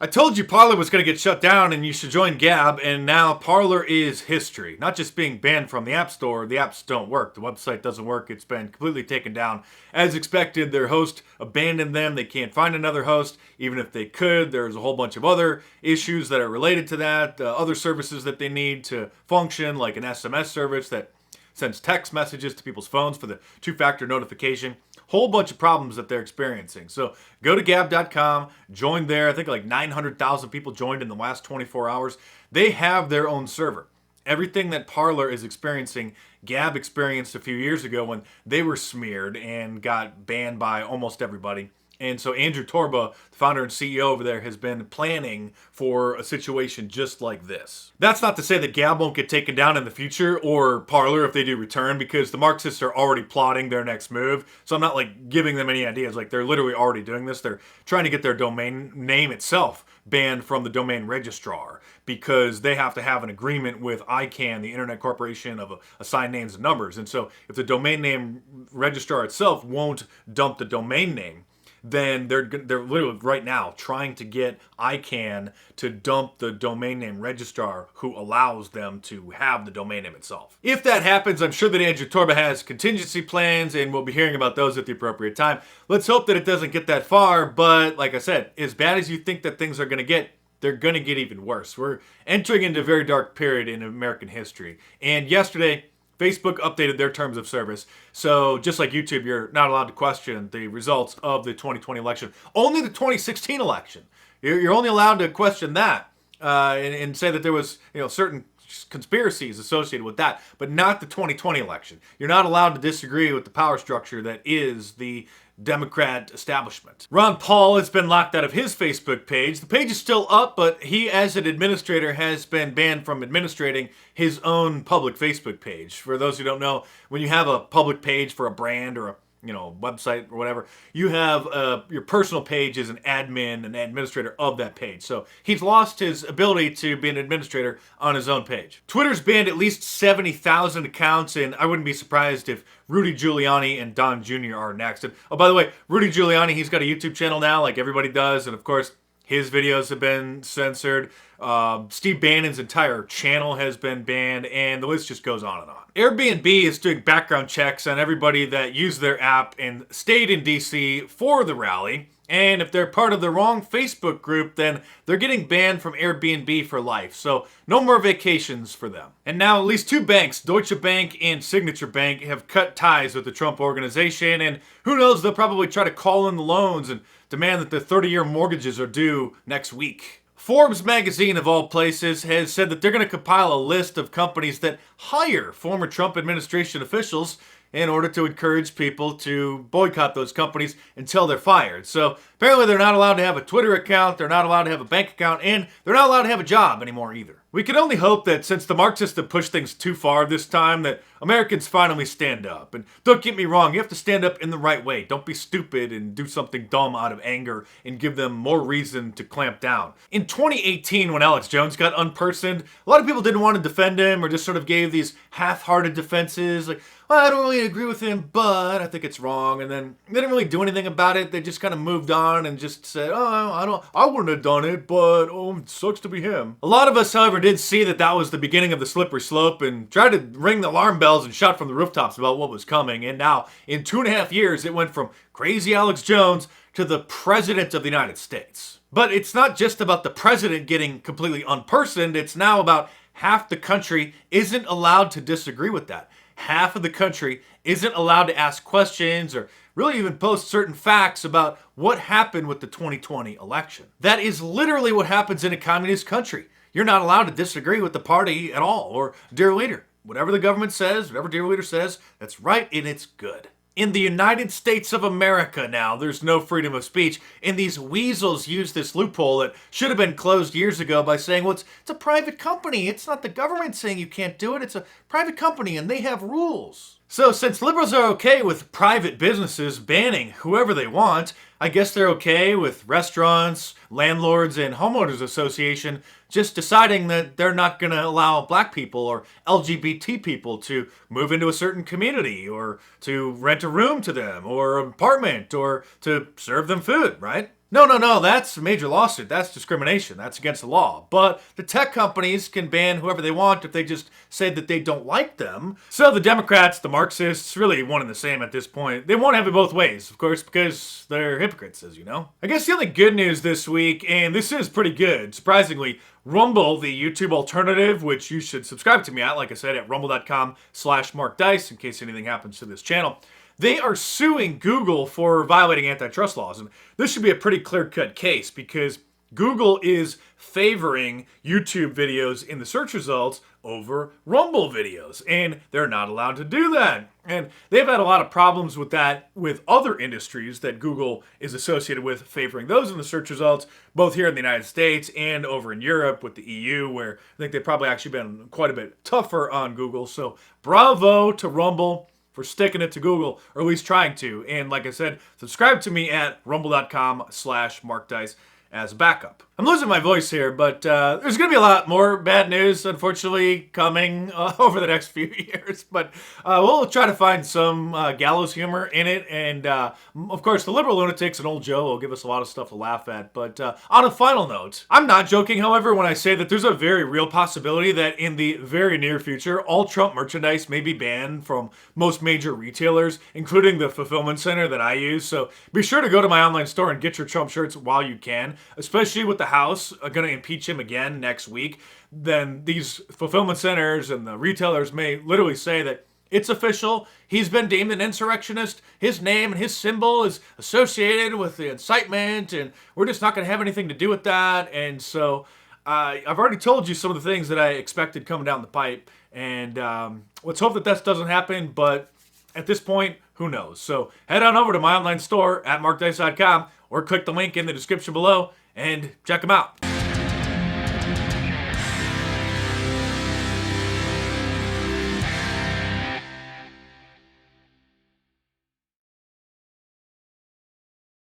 I told you Parler was going to get shut down and you should join Gab, and now Parler is history. Not just being banned from the App Store, the apps don't work. The website doesn't work. It's been completely taken down. As expected, their host abandoned them. They can't find another host. Even if they could, there's a whole bunch of other issues that are related to that. Other services that they need to function, like an SMS service that sends text messages to people's phones for the two-factor notification. Whole bunch of problems that they're experiencing. So go to gab.com, join there. I think like 900,000 people joined in the last 24 hours. They have their own server. Everything that Parler is experiencing, Gab experienced a few years ago when they were smeared and got banned by almost everybody. And so Andrew Torba, the founder and CEO over there, has been planning for a situation just like this. That's not to say that Gab won't get taken down in the future, or Parler if they do return, because the Marxists are already plotting their next move. So I'm not like giving them any ideas. Like, they're literally already doing this. They're trying to get their domain name itself banned from the domain registrar because they have to have an agreement with ICANN, the Internet Corporation of Assigned Names and Numbers. And so if the domain name registrar itself won't dump the domain name, then they're literally right now trying to get ICANN to dump the domain name registrar who allows them to have the domain name itself. If that happens, I'm sure that Andrew Torba has contingency plans, and we'll be hearing about those at the appropriate time. Let's hope that it doesn't get that far, but like I said, as bad as you think that things are going to get, they're going to get even worse. We're entering into a very dark period in American history. And yesterday, Facebook updated their terms of service. So just like YouTube, you're not allowed to question the results of the 2020 election. Only the 2016 election. You're only allowed to question that and say that there was certain conspiracies associated with that, but not the 2020 election. You're not allowed to disagree with the power structure that is the Democrat establishment. Ron Paul has been locked out of his Facebook page. The page is still up, but he, as an administrator, has been banned from administrating his own public Facebook page. For those who don't know, when you have a public page for a brand or a website or whatever, you have your personal page as an admin, an administrator of that page. So he's lost his ability to be an administrator on his own page. Twitter's banned at least 70,000 accounts, and I wouldn't be surprised if Rudy Giuliani and Don Jr. are next. And oh, by the way, Rudy Giuliani, he's got a YouTube channel now, like everybody does, and of course, his videos have been censored. Steve Bannon's entire channel has been banned, and the list just goes on and on. Airbnb is doing background checks on everybody that used their app and stayed in DC for the rally. And if they're part of the wrong Facebook group, then they're getting banned from Airbnb for life. So no more vacations for them. And now at least two banks, Deutsche Bank and Signature Bank, have cut ties with the Trump organization. And who knows, they'll probably try to call in the loans and demand that the 30-year mortgages are due next week. Forbes magazine, of all places, has said that they're going to compile a list of companies that hire former Trump administration officials in order to encourage people to boycott those companies until they're fired. So apparently they're not allowed to have a Twitter account, they're not allowed to have a bank account, and they're not allowed to have a job anymore either. We can only hope that since the Marxists have pushed things too far this time, that Americans finally stand up. And don't get me wrong, you have to stand up in the right way. Don't be stupid and do something dumb out of anger and give them more reason to clamp down. In 2018, when Alex Jones got unpersoned, a lot of people didn't want to defend him or just sort of gave these half-hearted defenses like, well, I don't really agree with him, but I think it's wrong. And then they didn't really do anything about it. They just kind of moved on and just said, oh, I wouldn't have done it, but it sucks to be him. A lot of us, however, did see that that was the beginning of the slippery slope and tried to ring the alarm bells and shout from the rooftops about what was coming. And now, in 2.5 years, it went from crazy Alex Jones to the President of the United States. But it's not just about the president getting completely unpersoned. It's now about half the country isn't allowed to disagree with that. Half of the country isn't allowed to ask questions or really even post certain facts about what happened with the 2020 election. That is literally what happens in a communist country. You're not allowed to disagree with the party at all or their leader. Whatever the government says, whatever their leader says, that's right and it's good. In the United States of America now, there's no freedom of speech, and these weasels use this loophole that should have been closed years ago by saying, well, it's a private company. It's not the government saying you can't do it. It's a private company, and they have rules. So since liberals are okay with private businesses banning whoever they want, I guess they're okay with restaurants, landlords, and homeowners association just deciding that they're not going to allow black people or LGBT people to move into a certain community or to rent a room to them or an apartment or to serve them food, right? No, that's a major lawsuit. That's discrimination. That's against the law. But the tech companies can ban whoever they want if they just say that they don't like them. So the Democrats, the Marxists, really one and the same at this point. They won't have it both ways, of course, because they're hypocrites, as you know. I guess the only good news this week, and this is pretty good, surprisingly, Rumble, the YouTube alternative, which you should subscribe to me at, like I said, at rumble.com/markdice in case anything happens to this channel. They are suing Google for violating antitrust laws. And this should be a pretty clear-cut case because Google is favoring YouTube videos in the search results over Rumble videos. And they're not allowed to do that. And they've had a lot of problems with that with other industries that Google is associated with, favoring those in the search results, both here in the United States and over in Europe with the EU, where I think they've probably actually been quite a bit tougher on Google. So bravo to Rumble for sticking it to Google, or at least trying to. And like I said, subscribe to me at rumble.com/markdice as a backup. I'm losing my voice here, but there's going to be a lot more bad news, unfortunately, coming over the next few years. But we'll try to find some gallows humor in it. And, of course, the liberal lunatics and old Joe will give us a lot of stuff to laugh at. But on a final note, I'm not joking, however, when I say that there's a very real possibility that in the very near future, all Trump merchandise may be banned from most major retailers, including the fulfillment center that I use. So be sure to go to my online store and get your Trump shirts while you can, especially with the House going to impeach him again next week. Then these fulfillment centers and the retailers may literally say that it's official. He's been deemed an insurrectionist. His name and his symbol is associated with the incitement, and we're just not going to have anything to do with that. And so I've already told you some of the things that I expected coming down the pipe, and let's hope that that doesn't happen. But at this point, who knows? So head on over to my online store at markdice.com or click the link in the description below and check them out.